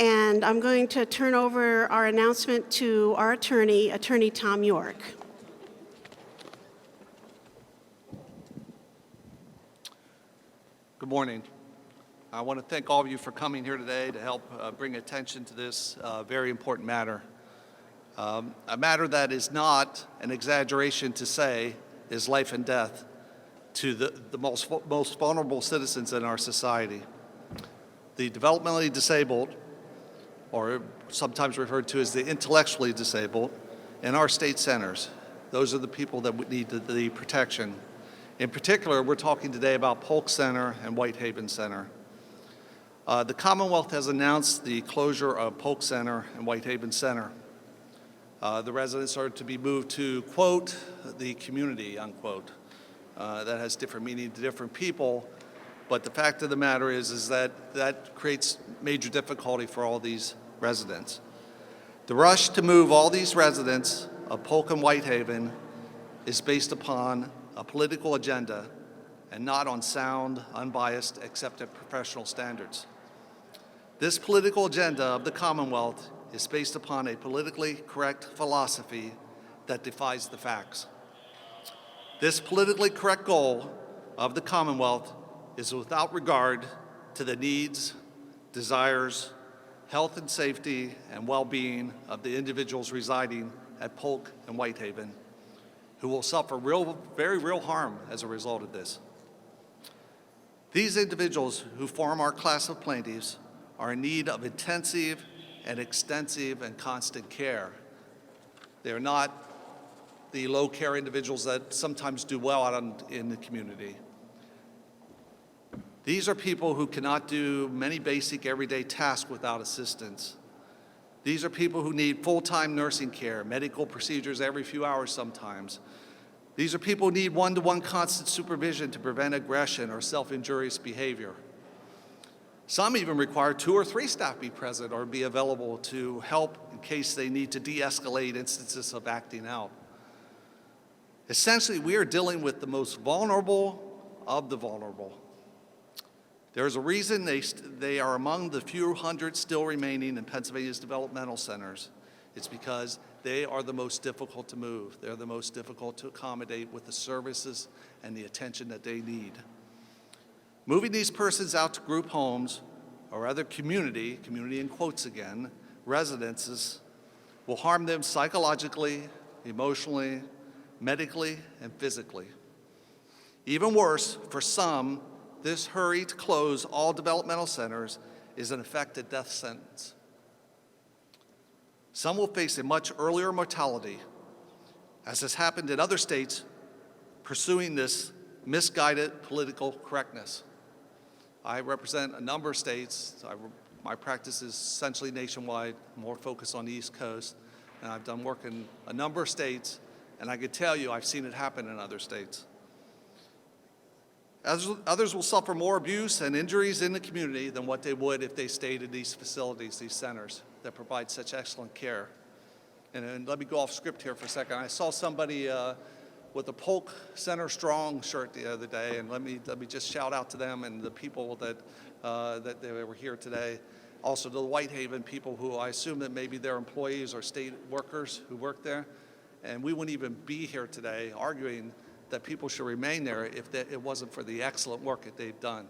And I'm going to turn over our announcement to our attorney, Attorney Tom York. Good morning. I want to thank all of you for coming here today to help bring attention to this very important matter. A matter that is not an exaggeration to say is life and death to the most vulnerable citizens in our society. The developmentally disabled, or sometimes referred to as the intellectually disabled, in our state centers. Those are the people that need the protection. In particular, we're talking today about Polk Center and Whitehaven Center. The Commonwealth has announced the closure of Polk Center and Whitehaven Center. The residents are to be moved to, quote, the community, unquote. That has different meaning to different people, but the fact of the matter is that creates major difficulty for all these residents. The rush to move all these residents of Polk and Whitehaven is based upon a political agenda and not on sound, unbiased, accepted professional standards. This political agenda of the Commonwealth is based upon a politically correct philosophy that defies the facts. This politically correct goal of the Commonwealth is without regard to the needs, desires, health and safety, and well-being of the individuals residing at Polk and Whitehaven, who will suffer very real harm as a result of this. These individuals who form our class of plaintiffs are in need of intensive and extensive and constant care. They are not the low-care individuals that sometimes do well out in the community. These are people who cannot do many basic everyday tasks without assistance. These are people who need full-time nursing care, medical procedures every few hours sometimes. These are people who need one-to-one constant supervision to prevent aggression or self-injurious behavior. Some even require 2 or 3 staff be present or be available to help in case they need to de-escalate instances of acting out. Essentially, we are dealing with the most vulnerable of the vulnerable. There's a reason they are among the few hundred still remaining in Pennsylvania's developmental centers. It's because they are the most difficult to move. They're the most difficult to accommodate with the services and the attention that they need. Moving these persons out to group homes or other community in quotes again, residences will harm them psychologically, emotionally, medically, and physically. Even worse, for some, this hurry to close all developmental centers is in effect a death sentence. Some will face a much earlier mortality, as has happened in other states pursuing this misguided political correctness. I represent a number of states. My practice is essentially nationwide, more focused on the East Coast, and I've done work in a number of states, and I can tell you I've seen it happen in other states. Others will suffer more abuse and injuries in the community than what they would if they stayed in these facilities, these centers that provide such excellent care. And let me go off script here for a second. I saw somebody with a Polk Center Strong shirt the other day, and let me just shout out to them and the people that they were here today. Also to the Whitehaven people who I assume that maybe they're employees or state workers who work there. And we wouldn't even be here today arguing that people should remain there if it wasn't for the excellent work that they've done.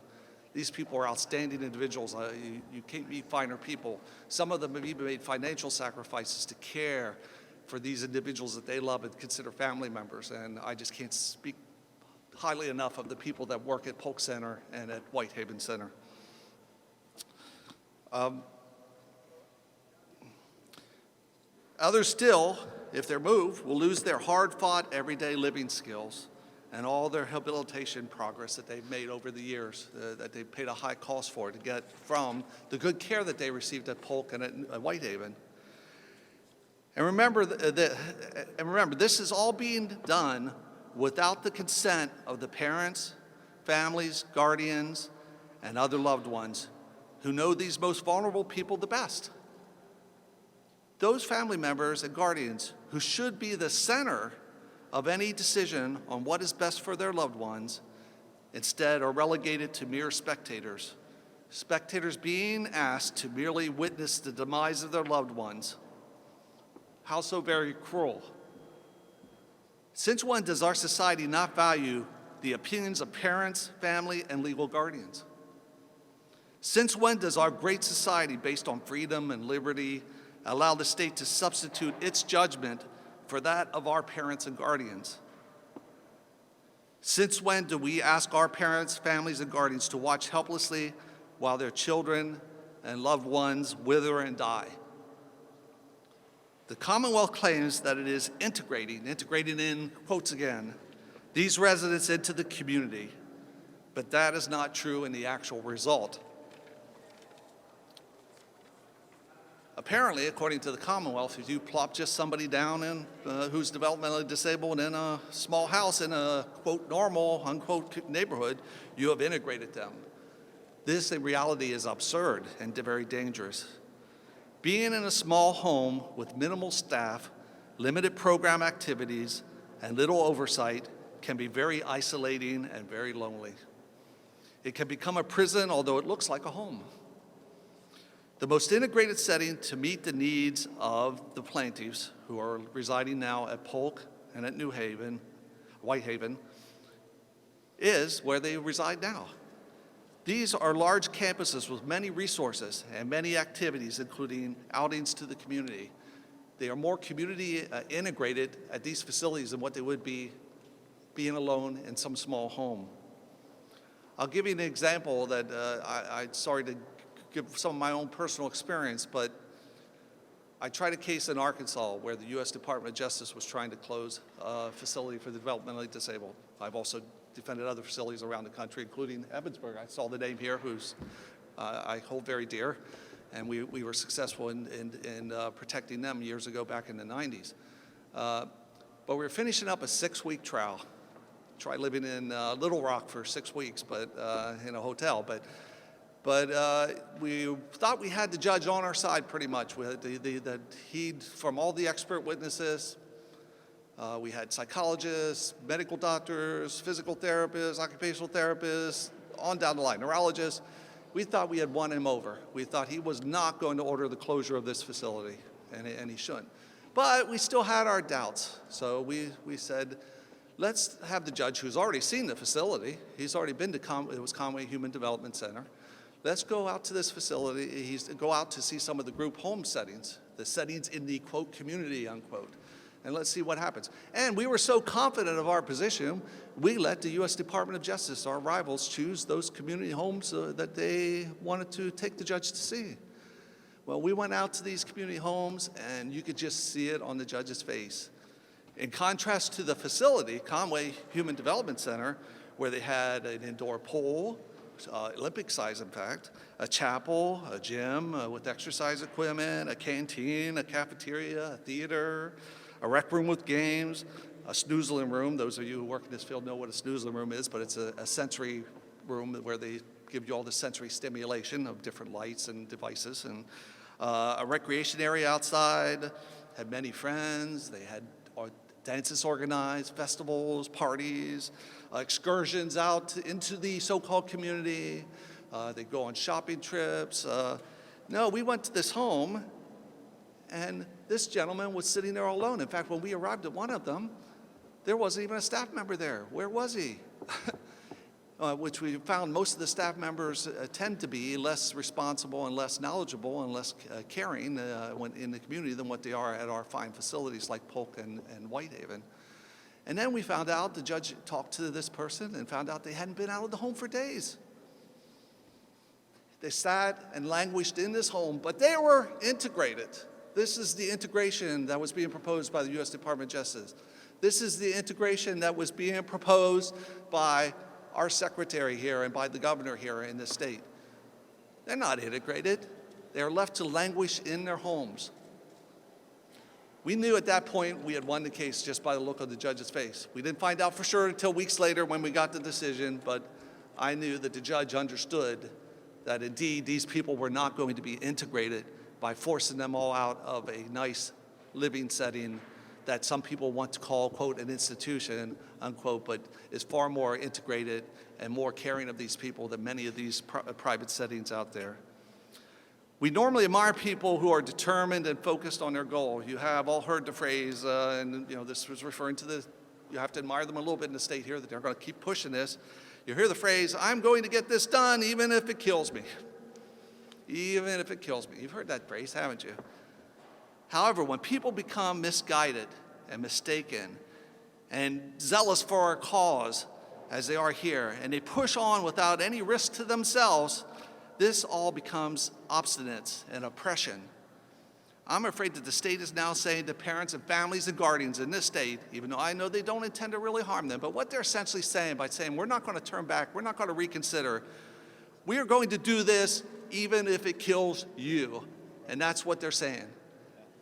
These people are outstanding individuals. You can't meet finer people. Some of them have even made financial sacrifices to care for these individuals that they love and consider family members. And I just can't speak highly enough of the people that work at Polk Center and at Whitehaven Center. Others still, if they're moved, will lose their hard-fought everyday living skills and all their rehabilitation progress that they've made over the years, that they've paid a high cost for to get from the good care that they received at Polk and at Whitehaven. And remember, this is all being done without the consent of the parents, families, guardians, and other loved ones who know these most vulnerable people the best. Those family members and guardians who should be the center of any decision on what is best for their loved ones instead are relegated to mere spectators, spectators being asked to merely witness the demise of their loved ones. How so very cruel? Since when does our society not value the opinions of parents, family, and legal guardians? Since when does our great society, based on freedom and liberty, allow the state to substitute its judgment for that of our parents and guardians? Since when do we ask our parents, families, and guardians to watch helplessly while their children and loved ones wither and die? The Commonwealth claims that it is integrating in quotes again, these residents into the community, but that is not true in the actual result. Apparently, according to the Commonwealth, if you plop just somebody down in, who's developmentally disabled in a small house in a, quote, normal, unquote, neighborhood, you have integrated them. This, in reality, is absurd and very dangerous. Being in a small home with minimal staff, limited program activities, and little oversight can be very isolating and very lonely. It can become a prison, although it looks like a home. The most integrated setting to meet the needs of the plaintiffs who are residing now at Polk and at Whitehaven, is where they reside now. These are large campuses with many resources and many activities, including outings to the community. They are more community integrated at these facilities than what they would be being alone in some small home. I'll give you an example that I'm sorry to give some of my own personal experience, but I tried a case in Arkansas where the U.S. Department of Justice was trying to close a facility for the developmentally disabled. I've also defended other facilities around the country, including Evansburg. I saw the name here, who's I hold very dear, and we were successful in protecting them years ago back in the 90s. But we were finishing up a 6-week trial. Tried living in Little Rock for 6 weeks, but in a hotel. But we thought we had the judge on our side pretty much. We had he'd from all the expert witnesses. We had psychologists, medical doctors, physical therapists, occupational therapists, on down the line, neurologists. We thought we had won him over. We thought he was not going to order the closure of this facility, and he shouldn't. But we still had our doubts. So we said, let's have the judge who's already seen the facility. He's already been to it was Conway Human Development Center. Let's go out to this facility, go out to see some of the group home settings, the settings in the, quote, community, unquote, and let's see what happens. And we were so confident of our position, we let the U.S. Department of Justice, our rivals, choose those community homes that they wanted to take the judge to see. Well, we went out to these community homes, and you could just see it on the judge's face. In contrast to the facility, Conway Human Development Center, where they had an indoor pool, Olympic size, in fact, a chapel, a gym with exercise equipment, a canteen, a cafeteria, a theater, a rec room with games, a snoozling room. Those of you who work in this field know what a snoozling room is, but it's a sensory room where they give you all the sensory stimulation of different lights and devices, and a recreation area outside, had many friends. They had dances organized, festivals, parties, excursions out into the so-called community. They go on shopping trips. No, we went to this home, and this gentleman was sitting there all alone. In fact, when we arrived at one of them, there wasn't even a staff member there. Where was he? Which we found most of the staff members tend to be less responsible and less knowledgeable and less caring when in the community than what they are at our fine facilities like Polk and Whitehaven. And then we found out, the judge talked to this person and found out they hadn't been out of the home for days. They sat and languished in this home, but they were integrated. This is the integration that was being proposed by the U.S. Department of Justice. This is the integration that was being proposed by our secretary here and by the governor here in the state. They're not integrated. They're left to languish in their homes. We knew at that point we had won the case just by the look of the judge's face. We didn't find out for sure until weeks later when we got the decision, but I knew that the judge understood that indeed these people were not going to be integrated by forcing them all out of a nice living setting that some people want to call, quote, an institution, unquote, but is far more integrated and more caring of these people than many of these private settings out there. We normally admire people who are determined and focused on their goal. You have all heard the phrase, and this was referring to you have to admire them a little bit in the state here, that they're going to keep pushing this. You hear the phrase, I'm going to get this done even if it kills me. Even if it kills me. You've heard that phrase, haven't you? However, when people become misguided and mistaken and zealous for our cause, as they are here, and they push on without any risk to themselves, this all becomes obstinance and oppression. I'm afraid that the state is now saying to parents and families and guardians in this state, even though I know they don't intend to really harm them, but what they're essentially saying by saying, we're not going to turn back, we're not going to reconsider, we are going to do this even if it kills you. And that's what they're saying.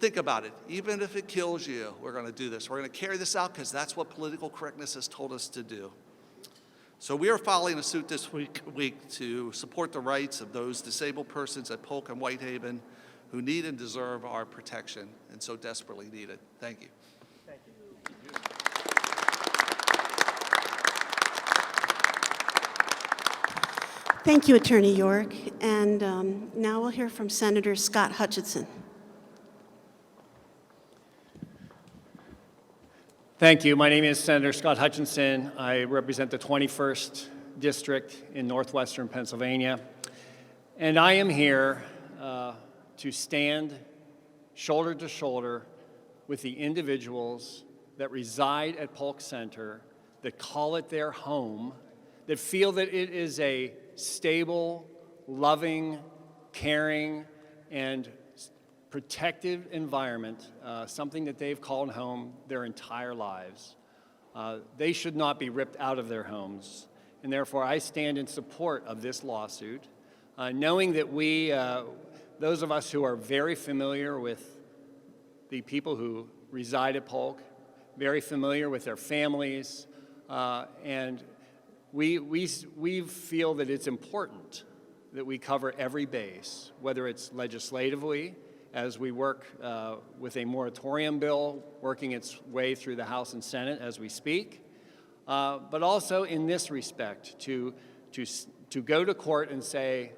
Think about it. Even if it kills you, we're going to do this. We're going to carry this out because that's what political correctness has told us to do. So we are filing a suit this week to support the rights of those disabled persons at Polk and Whitehaven who need and deserve our protection and so desperately need it. Thank you. Thank you. Thank you, Attorney York. And now we'll hear from Senator Scott Hutchinson. Thank you. My name is Senator Scott Hutchinson. I represent the 21st District in northwestern Pennsylvania. And I am here to stand shoulder to shoulder with the individuals that reside at Polk Center, that call it their home, that feel that it is a stable, loving, caring, and protective environment, something that they've called home their entire lives. They should not be ripped out of their homes, and therefore I stand in support of this lawsuit, knowing that we, those of us who are very familiar with the people who reside at Polk, very familiar with their families, and we feel that it's important that we cover every base, whether it's legislatively, as we work with a moratorium bill working its way through the House and Senate as we speak, but also in this respect, to go to court and say,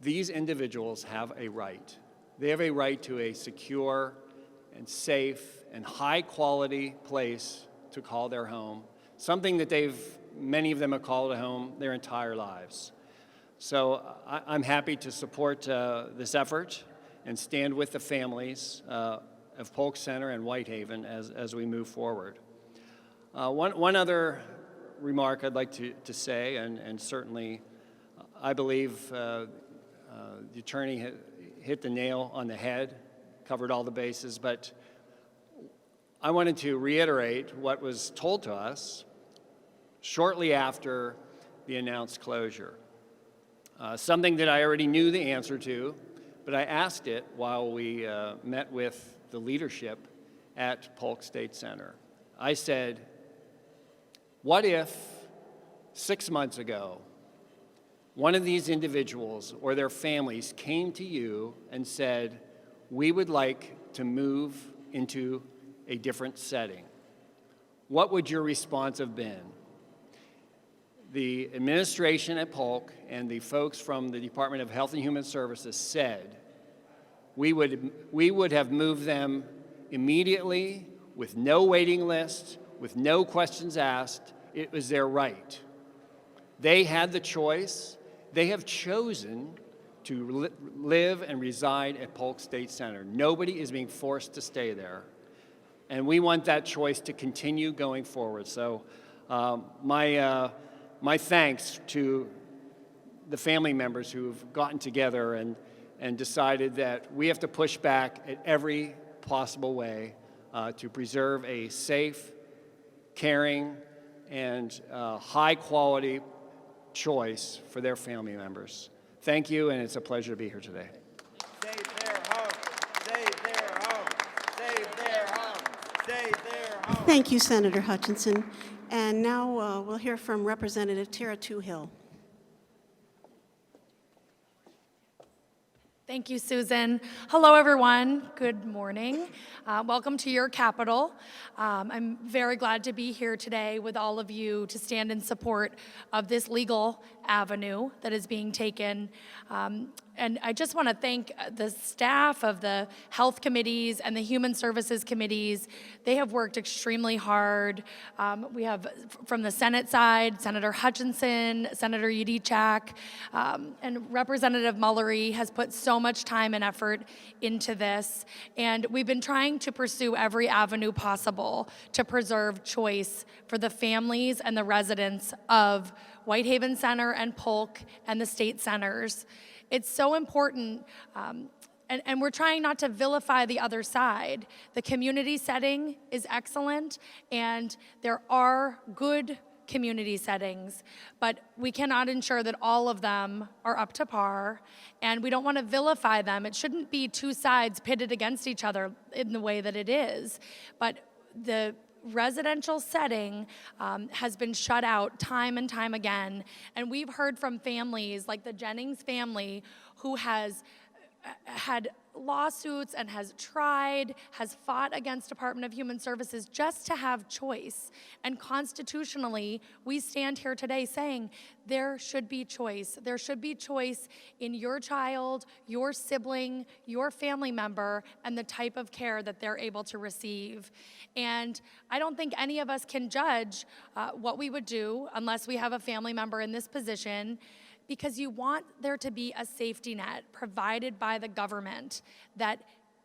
these individuals have a right. They have a right to a secure and safe and high-quality place to call their home, something that many of them have called a home their entire lives. So I'm happy to support this effort and stand with the families of Polk Center and Whitehaven as we move forward. One other remark I'd like to say, and certainly I believe the attorney hit the nail on the head, covered all the bases, but I wanted to reiterate what was told to us shortly after the announced closure. Something that I already knew the answer to, but I asked it while we met with the leadership at Polk State Center. I said, what if 6 months ago, one of these individuals or their families came to you and said, we would like to move into a different setting? What would your response have been? The administration at Polk and the folks from the Department of Health and Human Services said we would have moved them immediately with no waiting list, with no questions asked. It was their right. They had the choice. They have chosen to live and reside at Polk State Center. Nobody is being forced to stay there. And we want that choice to continue going forward. So my thanks to the family members who've gotten together and decided that we have to push back at every possible way to preserve a safe, caring, and high-quality choice for their family members. Thank you, and it's a pleasure to be here today. Save their home, save their home, save their home, save their home. Thank you, Senator Hutchinson. And now we'll hear from Representative Tarah Toohil. Thank you, Susan. Hello, everyone. Good morning. Welcome to your capital. I'm very glad to be here today with all of you to stand in support of this legal avenue that is being taken. And I just want to thank the staff of the health committees and the human services committees. They have worked extremely hard. We have, from the Senate side, Senator Hutchinson, Senator Yudichak, and Representative Mullery has put so much time and effort into this. And we've been trying to pursue every avenue possible to preserve choice for the families and the residents of Whitehaven Center and Polk and the state centers. It's so important, and we're trying not to vilify the other side. The community setting is excellent, and there are good community settings, but we cannot ensure that all of them are up to par, and we don't want to vilify them. It shouldn't be two sides pitted against each other in the way that it is, but the residential setting has been shut out time and time again. And we've heard from families like the Jennings family who has had lawsuits and has fought against Department of Human Services just to have choice. And constitutionally, we stand here today saying there should be choice. There should be choice in your child, your sibling, your family member, and the type of care that they're able to receive. And I don't think any of us can judge what we would do unless we have a family member in this position, because you want there to be a safety net provided by the government that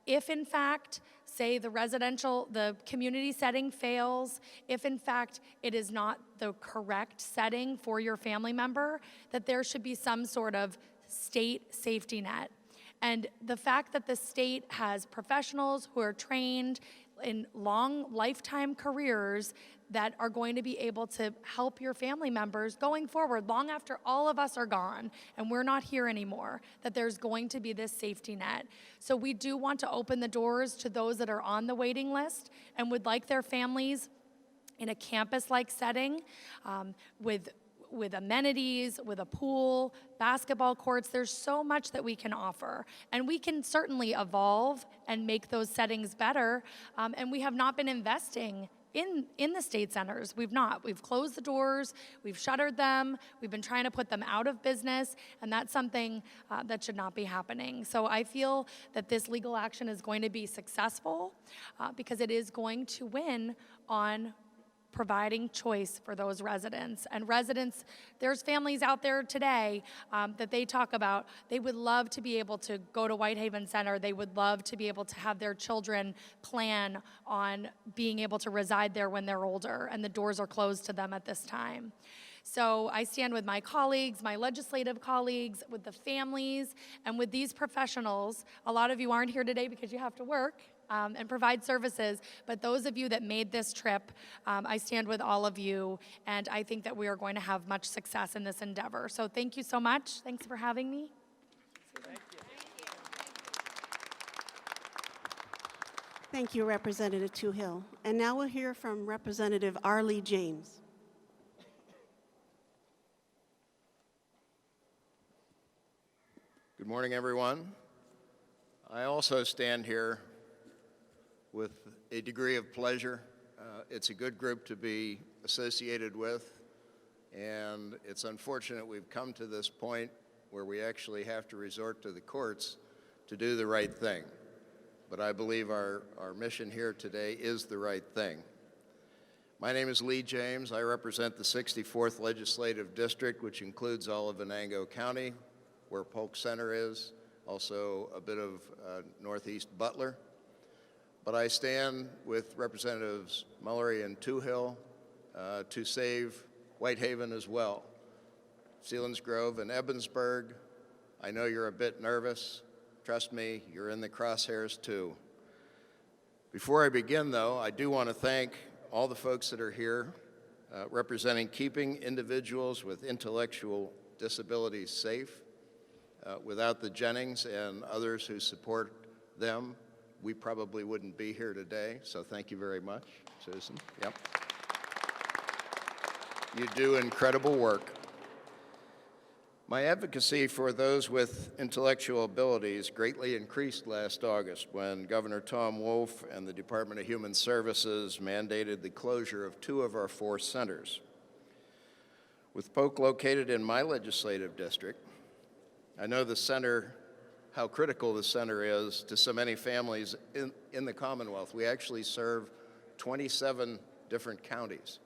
if in fact, say the community setting fails, if in fact it is not the correct setting for your family member, that there should be some sort of state safety net. And the fact that the state has professionals who are trained in long lifetime careers that are going to be able to help your family members going forward, long after all of us are gone and we're not here anymore, that there's going to be this safety net. So we do want to open the doors to those that are on the waiting list and would like their families in a campus-like setting with amenities, with a pool, basketball courts. There's so much that we can offer. And we can certainly evolve and make those settings better. And we have not been investing in the state centers. We've not. We've closed the doors, we've shuttered them, we've been trying to put them out of business, and that's something that should not be happening. So I feel that this legal action is going to be successful because it is going to win on providing choice for those residents. And residents, there's families out there today that they talk about, they would love to be able to go to Whitehaven Center. They would love to be able to have their children plan on being able to reside there when they're older, and the doors are closed to them at this time. So I stand with my colleagues, my legislative colleagues, with the families, and with these professionals. A lot of you aren't here today because you have to work and provide services, but those of you that made this trip, I stand with all of you, and I think that we are going to have much success in this endeavor. So thank you so much. Thanks for having me. Thank you, Representative Toohil. And now we'll hear from Representative R-Lee James. Good morning, everyone. I also stand here with a degree of pleasure. It's a good group to be associated with, and it's unfortunate we've come to this point where we actually have to resort to the courts to do the right thing. But I believe our mission here today is the right thing. My name is Lee James. I represent the 64th Legislative District, which includes all of Venango County, where Polk Center is, also a bit of northeast Butler. But I stand with Representatives Mullery and Toohil to save Whitehaven as well. Selinsgrove and Ebensburg, I know you're a bit nervous. Trust me, you're in the crosshairs too. Before I begin, though, I do want to thank all the folks that are here representing keeping individuals with intellectual disabilities safe. Without the Jennings and others who support them, we probably wouldn't be here today, so thank you very much, Susan. Yep. You do incredible work. My advocacy for those with intellectual abilities greatly increased last August when Governor Tom Wolf and the Department of Human Services mandated the closure of 2 of our 4 centers. With Polk located in my legislative district, I know the center, how critical the center is to so many families in the Commonwealth. We actually serve 27 different counties,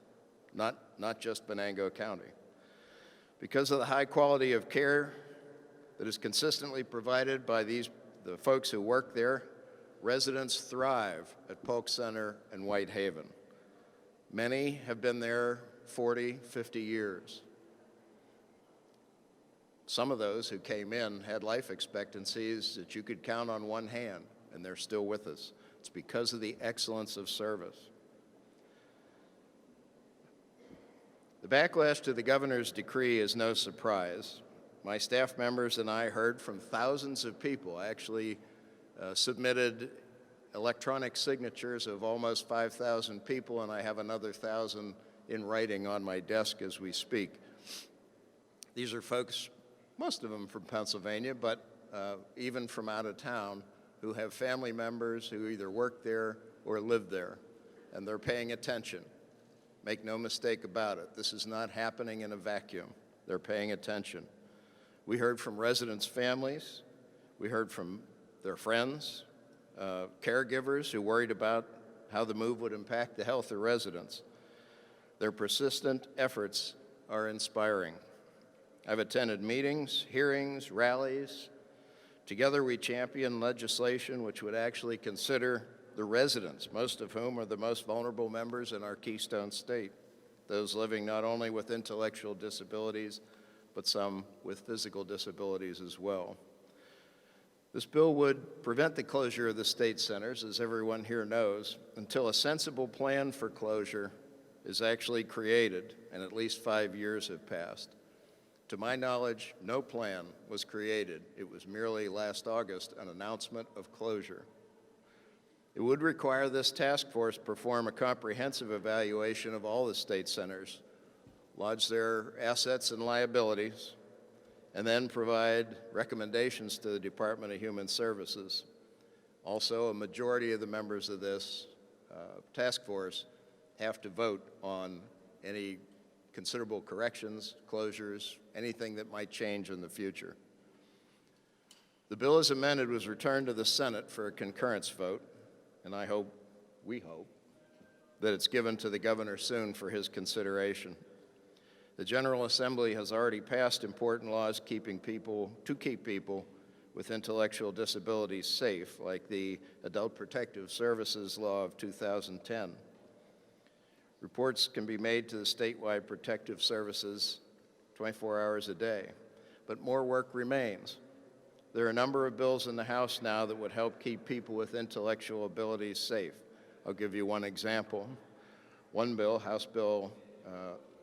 not just Venango County. Because of the high quality of care that is consistently provided by the folks who work there, residents thrive at Polk Center and Whitehaven. Many have been there 40, 50 years. Some of those who came in had life expectancies that you could count on one hand, and they're still with us. It's because of the excellence of service. The backlash to the governor's decree is no surprise. My staff members and I heard from thousands of people. I actually submitted electronic signatures of almost 5,000 people, and I have another 1,000 in writing on my desk as we speak. These are folks, most of them from Pennsylvania, but even from out of town, who have family members who either work there or live there, and they're paying attention. Make no mistake about it. This is not happening in a vacuum. They're paying attention. We heard from residents' families. We heard from their friends, caregivers who worried about how the move would impact the health of residents. Their persistent efforts are inspiring. I've attended meetings, hearings, rallies. Together we champion legislation which would actually consider the residents, most of whom are the most vulnerable members in our Keystone State, those living not only with intellectual disabilities, but some with physical disabilities as well. This bill would prevent the closure of the state centers, as everyone here knows, until a sensible plan for closure is actually created, and at least 5 years have passed. To my knowledge, no plan was created. It was merely last August an announcement of closure. It would require this task force perform a comprehensive evaluation of all the state centers, lodge their assets and liabilities, and then provide recommendations to the Department of Human Services. Also, a majority of the members of this task force have to vote on any considerable corrections, closures, anything that might change in the future. The bill as amended was returned to the Senate for a concurrence vote, and we hope, that it's given to the governor soon for his consideration. The General Assembly has already passed important laws to keep people with intellectual disabilities safe, like the Adult Protective Services Law of 2010. Reports can be made to the statewide protective services 24 hours a day, but more work remains. There are a number of bills in the House now that would help keep people with intellectual abilities safe. I'll give you one example. One bill, House Bill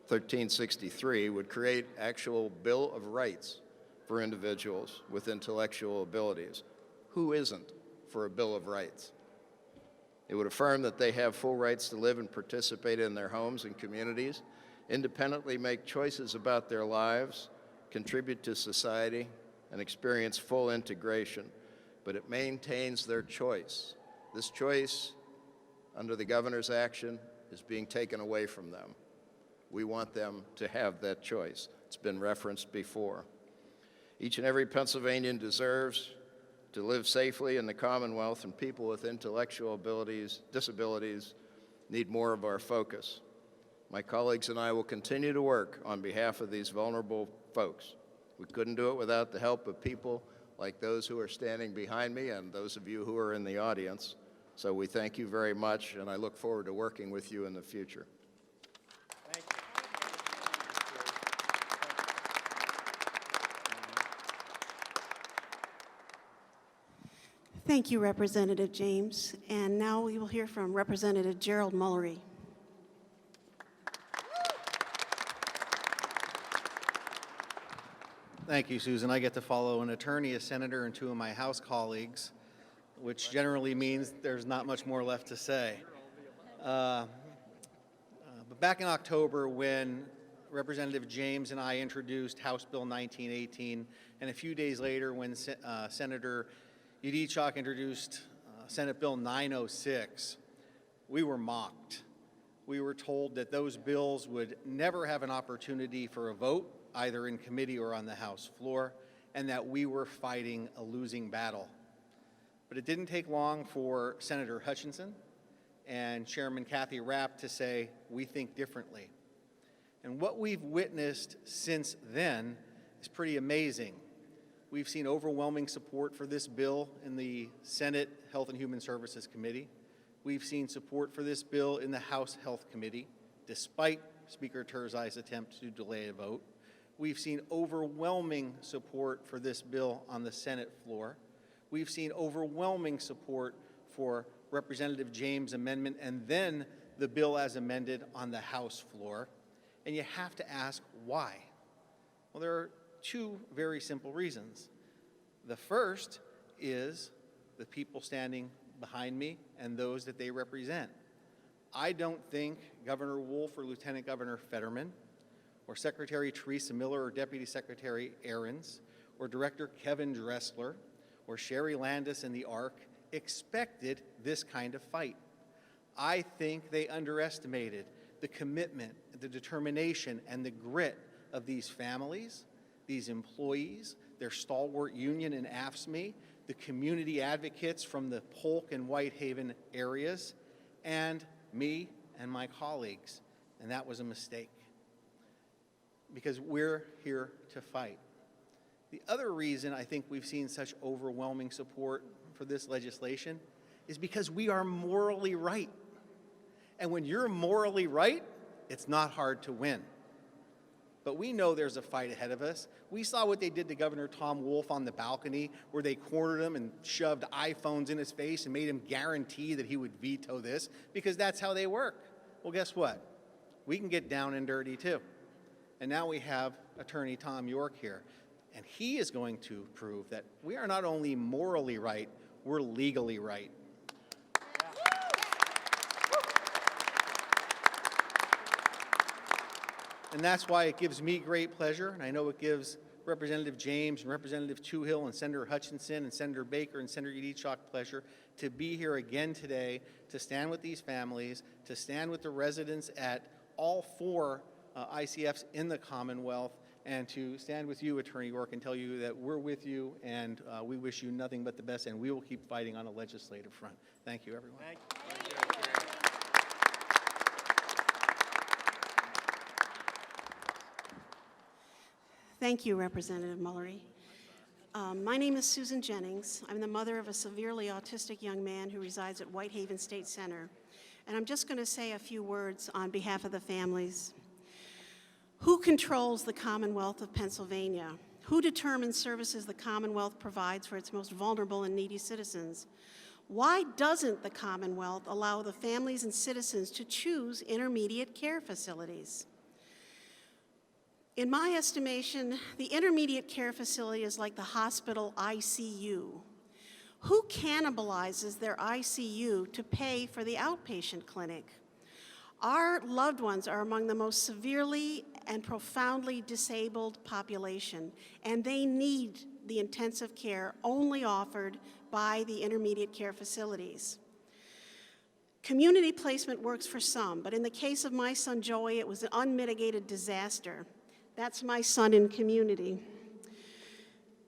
1363, would create actual Bill of Rights for individuals with intellectual abilities. Who isn't for a Bill of Rights? It would affirm that they have full rights to live and participate in their homes and communities, independently make choices about their lives, contribute to society, and experience full integration, but it maintains their choice. This choice, under the governor's action, is being taken away from them. We want them to have that choice. It's been referenced before. Each and every Pennsylvanian deserves to live safely in the Commonwealth, and people with intellectual disabilities need more of our focus. My colleagues and I will continue to work on behalf of these vulnerable folks. We couldn't do it without the help of people like those who are standing behind me and those of you who are in the audience. So we thank you very much, and I look forward to working with you in the future. Thank you. Thank you, Representative James. And now we will hear from Representative Gerald Mullery. Thank you, Susan. I get to follow an attorney, a senator, and 2 of my House colleagues, which generally means there's not much more left to say. But back in October, when Representative James and I introduced House Bill 1918, and a few days later when Senator Yidichak introduced Senate Bill 906, we were mocked. We were told that those bills would never have an opportunity for a vote, either in committee or on the House floor, and that we were fighting a losing battle. But it didn't take long for Senator Hutchinson and Chairman Kathy Rapp to say, we think differently. And what we've witnessed since then is pretty amazing. We've seen overwhelming support for this bill in the Senate Health and Human Services Committee. We've seen support for this bill in the House Health Committee, despite Speaker Turzai's attempt to delay a vote. We've seen overwhelming support for this bill on the Senate floor. We've seen overwhelming support for Representative James' amendment and then the bill as amended on the House floor. And you have to ask why. Well, there are two very simple reasons. The first is the people standing behind me and those that they represent. I don't think Governor Wolf or Lieutenant Governor Fetterman or Secretary Teresa Miller or Deputy Secretary Ahrens or Director Kevin Dressler or Sherry Landis and the ARC expected this kind of fight. I think they underestimated the commitment, the determination, and the grit of these families, these employees, their stalwart union in AFSCME, the community advocates from the Polk and Whitehaven areas, and me and my colleagues. And that was a mistake, because we're here to fight. The other reason I think we've seen such overwhelming support for this legislation is because we are morally right. And when you're morally right, it's not hard to win. But we know there's a fight ahead of us. We saw what they did to Governor Tom Wolf on the balcony, where they cornered him and shoved iPhones in his face and made him guarantee that he would veto this, because that's how they work. Well, guess what? We can get down and dirty too. And now we have Attorney Tom York here. And he is going to prove that we are not only morally right, we're legally right. And that's why it gives me great pleasure, and I know it gives Representative James and Representative Toohil and Senator Hutchinson and Senator Baker and Senator Yidichak pleasure to be here again today to stand with these families, to stand with the residents at all four ICFs in the Commonwealth, and to stand with you, Attorney York, and tell you that we're with you and we wish you nothing but the best, and we will keep fighting on a legislative front. Thank you, everyone. Thank you. Thank you, Representative Mullery. My name is Susan Jennings. I'm the mother of a severely autistic young man who resides at Whitehaven State Center. And I'm just going to say a few words on behalf of the families. Who controls the Commonwealth of Pennsylvania? Who determines services the Commonwealth provides for its most vulnerable and needy citizens? Why doesn't the Commonwealth allow the families and citizens to choose intermediate care facilities? In my estimation, the intermediate care facility is like the hospital ICU. Who cannibalizes their ICU to pay for the outpatient clinic? Our loved ones are among the most severely and profoundly disabled population, and they need the intensive care only offered by the intermediate care facilities. Community placement works for some, but in the case of my son Joey, it was an unmitigated disaster. That's my son in community.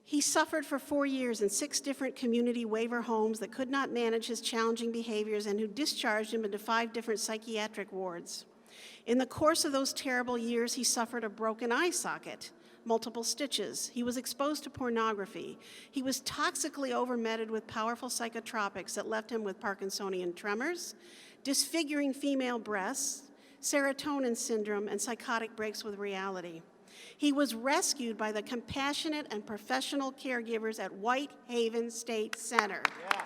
He suffered for 4 years in 6 different community waiver homes that could not manage his challenging behaviors and who discharged him into 5 different psychiatric wards. In the course of those terrible years, he suffered a broken eye socket, multiple stitches. He was exposed to pornography. He was toxically overmeted with powerful psychotropics that left him with Parkinsonian tremors, disfiguring female breasts, serotonin syndrome, and psychotic breaks with reality. He was rescued by the compassionate and professional caregivers at Whitehaven State Center. Yeah.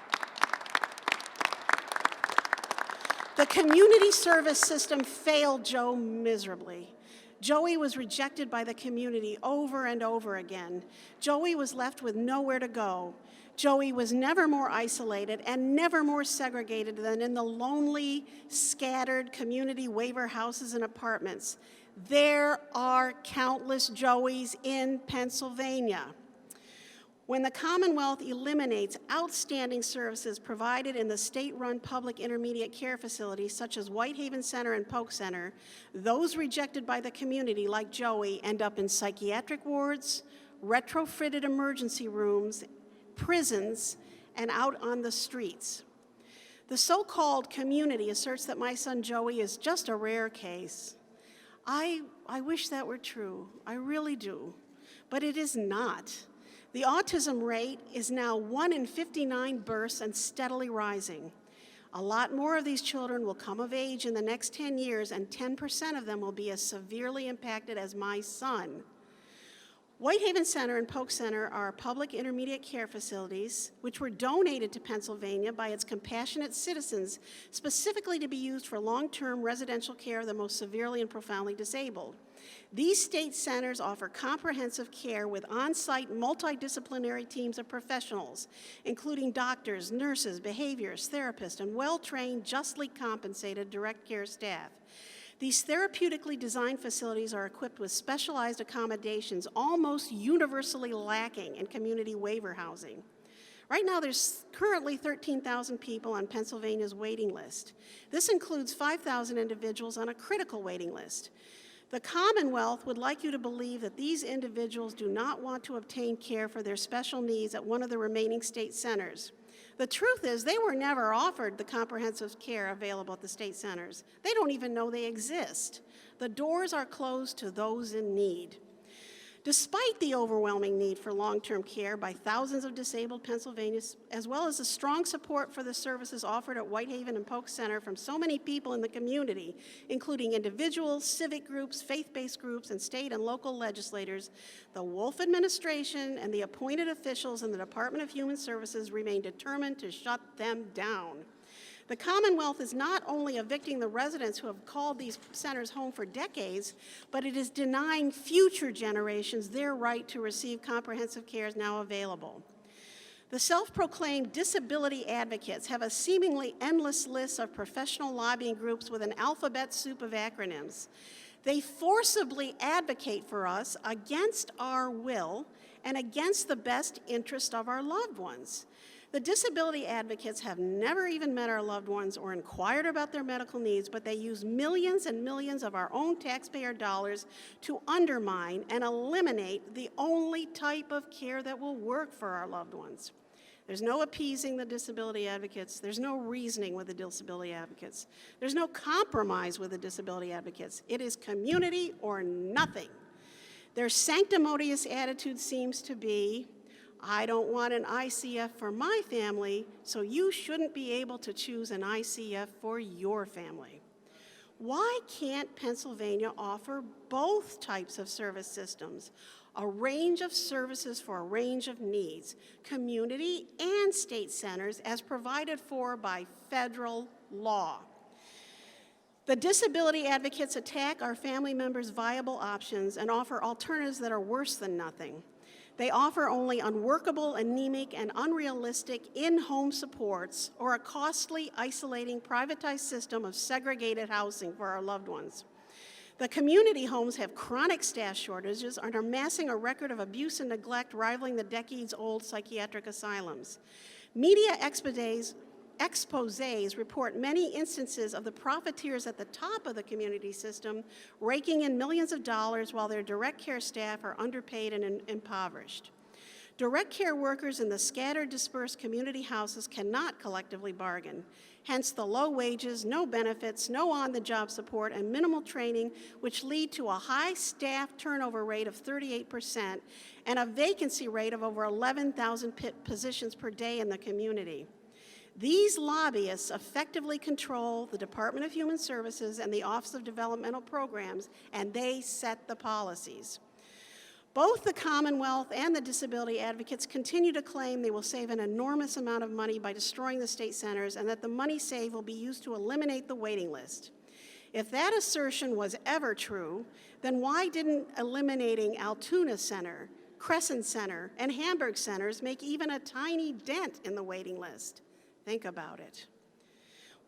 The community service system failed Joe miserably. Joey was rejected by the community over and over again. Joey was left with nowhere to go. Joey was never more isolated and never more segregated than in the lonely, scattered community waiver houses and apartments. There are countless Joeys in Pennsylvania. When the Commonwealth eliminates outstanding services provided in the state-run public intermediate care facilities such as Whitehaven Center and Polk Center, those rejected by the community like Joey end up in psychiatric wards, retrofitted emergency rooms, prisons, and out on the streets. The so-called community asserts that my son Joey is just a rare case. I wish that were true. I really do. But it is not. The autism rate is now 1 in 59 births and steadily rising. A lot more of these children will come of age in the next 10 years, and 10% of them will be as severely impacted as my son. Whitehaven Center and Polk Center are public intermediate care facilities which were donated to Pennsylvania by its compassionate citizens specifically to be used for long-term residential care of the most severely and profoundly disabled. These state centers offer comprehensive care with on-site multidisciplinary teams of professionals, including doctors, nurses, behaviorists, therapists, and well-trained, justly compensated direct care staff. These therapeutically designed facilities are equipped with specialized accommodations almost universally lacking in community waiver housing. Right now, there's currently 13,000 people on Pennsylvania's waiting list. This includes 5,000 individuals on a critical waiting list. The Commonwealth would like you to believe that these individuals do not want to obtain care for their special needs at one of the remaining state centers. The truth is, they were never offered the comprehensive care available at the state centers. They don't even know they exist. The doors are closed to those in need. Despite the overwhelming need for long-term care by thousands of disabled Pennsylvanians, as well as the strong support for the services offered at Whitehaven and Polk Center from so many people in the community, including individuals, civic groups, faith-based groups, and state and local legislators, the Wolf administration and the appointed officials in the Department of Human Services remain determined to shut them down. The Commonwealth is not only evicting the residents who have called these centers home for decades, but it is denying future generations their right to receive comprehensive care now available. The self-proclaimed disability advocates have a seemingly endless list of professional lobbying groups with an alphabet soup of acronyms. They forcibly advocate for us against our will and against the best interest of our loved ones. The disability advocates have never even met our loved ones or inquired about their medical needs, but they use millions and millions of our own taxpayer dollars to undermine and eliminate the only type of care that will work for our loved ones. There's no appeasing the disability advocates. There's no reasoning with the disability advocates. There's no compromise with the disability advocates. It is community or nothing. Their sanctimonious attitude seems to be, I don't want an ICF for my family, so you shouldn't be able to choose an ICF for your family. Why can't Pennsylvania offer both types of service systems, a range of services for a range of needs, community and state centers as provided for by federal law? The disability advocates attack our family members' viable options and offer alternatives that are worse than nothing. They offer only unworkable, anemic, and unrealistic in-home supports or a costly, isolating, privatized system of segregated housing for our loved ones. The community homes have chronic staff shortages and are amassing a record of abuse and neglect rivaling the decades-old psychiatric asylums. Media exposés report many instances of the profiteers at the top of the community system raking in millions of dollars while their direct care staff are underpaid and impoverished. Direct care workers in the scattered, dispersed community houses cannot collectively bargain. Hence the low wages, no benefits, no on-the-job support, and minimal training, which lead to a high staff turnover rate of 38% and a vacancy rate of over 11,000 positions per day in the community. These lobbyists effectively control the Department of Human Services and the Office of Developmental Programs, and they set the policies. Both the Commonwealth and the disability advocates continue to claim they will save an enormous amount of money by destroying the state centers and that the money saved will be used to eliminate the waiting list. If that assertion was ever true, then why didn't eliminating Altoona Center, Crescent Center, and Hamburg Centers make even a tiny dent in the waiting list? Think about it.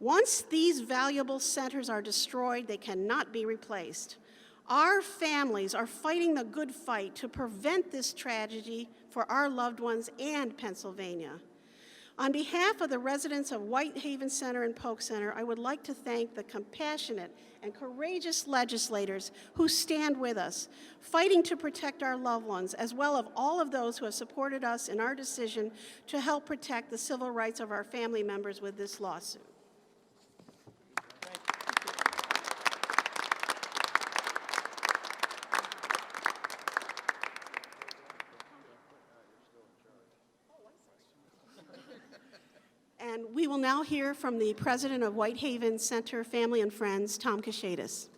Once these valuable centers are destroyed, they cannot be replaced. Our families are fighting the good fight to prevent this tragedy for our loved ones and Pennsylvania. On behalf of the residents of Whitehaven Center and Polk Center, I would like to thank the compassionate and courageous legislators who stand with us, fighting to protect our loved ones, as well as all of those who have supported us in our decision to help protect the civil rights of our family members with this lawsuit. And we will now hear from the president of Whitehaven Center Family and Friends, Tom KIIDS.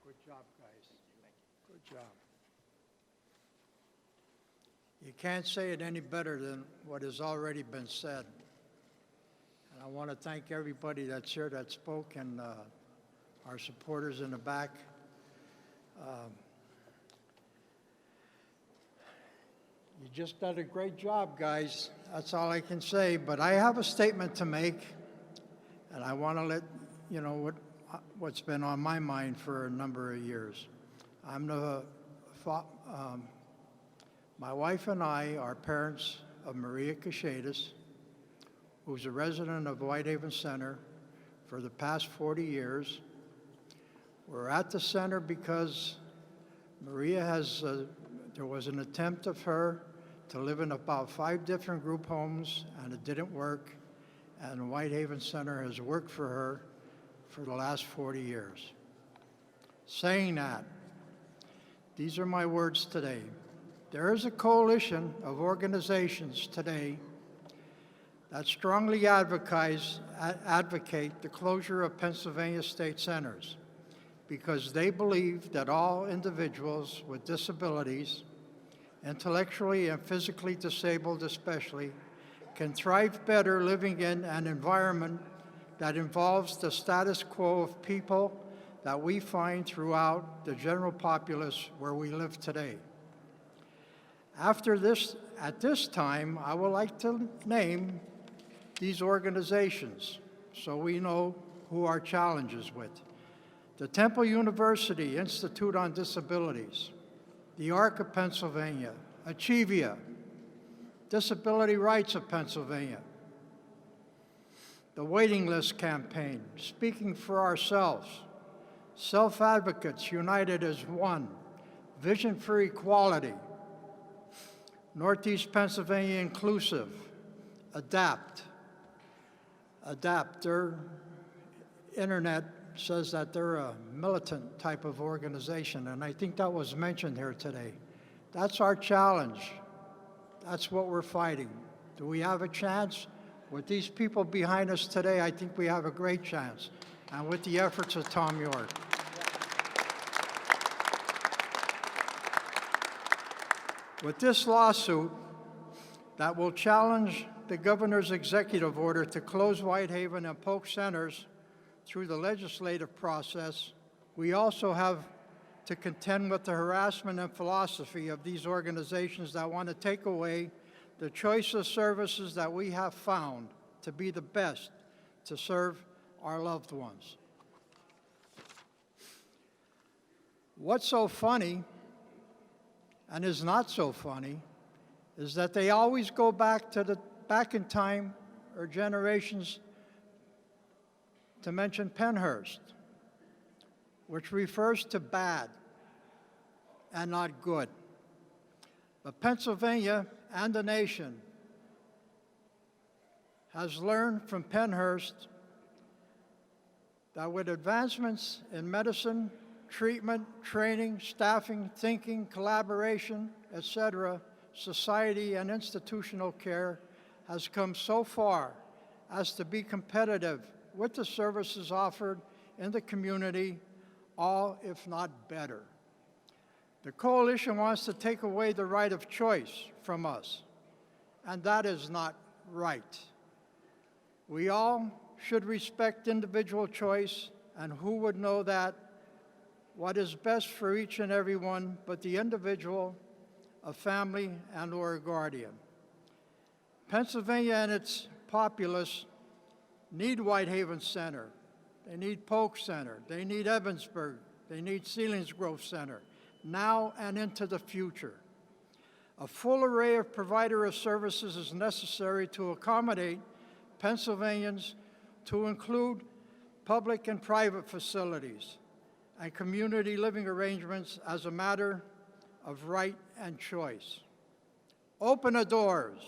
Good job, guys. Good job. You can't say it any better than what has already been said. And I want to thank everybody that's here that spoke and our supporters in the back. You just did a great job, guys. That's all I can say. But I have a statement to make, and I want to let you know what's been on my mind for a number of years. My wife and I are parents of Maria KIIDS, who's a resident of Whitehaven Center for the past 40 years. We're at the center because Maria there was an attempt of her to live in about 5 different group homes, and it didn't work. And Whitehaven Center has worked for her for the last 40 years. Saying that, these are my words today. There is a coalition of organizations today that strongly advocate the closure of Pennsylvania state centers because they believe that all individuals with disabilities, intellectually and physically disabled especially, can thrive better living in an environment that involves the status quo of people that we find throughout the general populace where we live today. At this time, I would like to name these organizations so we know who our challenge is with. The Temple University Institute on Disabilities, the ARC of Pennsylvania, Achievia, Disability Rights of Pennsylvania, the Waiting List Campaign, Speaking for Ourselves, Self-Advocates United as One, Vision for Equality, Northeast Pennsylvania Inclusive, ADAPT. Their internet says that they're a militant type of organization, and I think that was mentioned here today. That's our challenge. That's what we're fighting. Do we have a chance? With these people behind us today, I think we have a great chance, and with the efforts of Tom York. With this lawsuit that will challenge the governor's executive order to close Whitehaven and Polk centers through the legislative process, we also have to contend with the harassment and philosophy of these organizations that want to take away the choice of services that we have found to be the best to serve our loved ones. What's so funny, and is not so funny, is that they always go back in time or generations to mention Pennhurst, which refers to bad and not good. But Pennsylvania and the nation has learned from Pennhurst that with advancements in medicine, treatment, training, staffing, thinking, collaboration, etc., society and institutional care has come so far as to be competitive with the services offered in the community, all if not better. The coalition wants to take away the right of choice from us, and that is not right. We all should respect individual choice, and who would know that what is best for each and every one but the individual, a family, and or a guardian. Pennsylvania and its populace need Whitehaven Center. They need Polk Center. They need Evansburg. They need Selinsgrove Center, now and into the future. A full array of provider of services is necessary to accommodate Pennsylvanians, to include public and private facilities and community living arrangements as a matter of right and choice. Open the doors.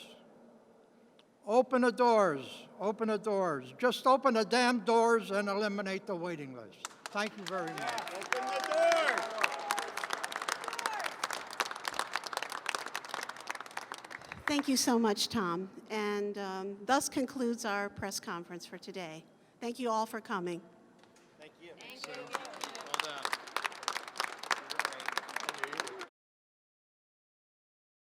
Open the doors. Open the doors. Just open the damn doors and eliminate the waiting list. Thank you very much. Open the door. Thank you so much, Tom. And thus concludes our press conference for today. Thank you all for coming. Thank you.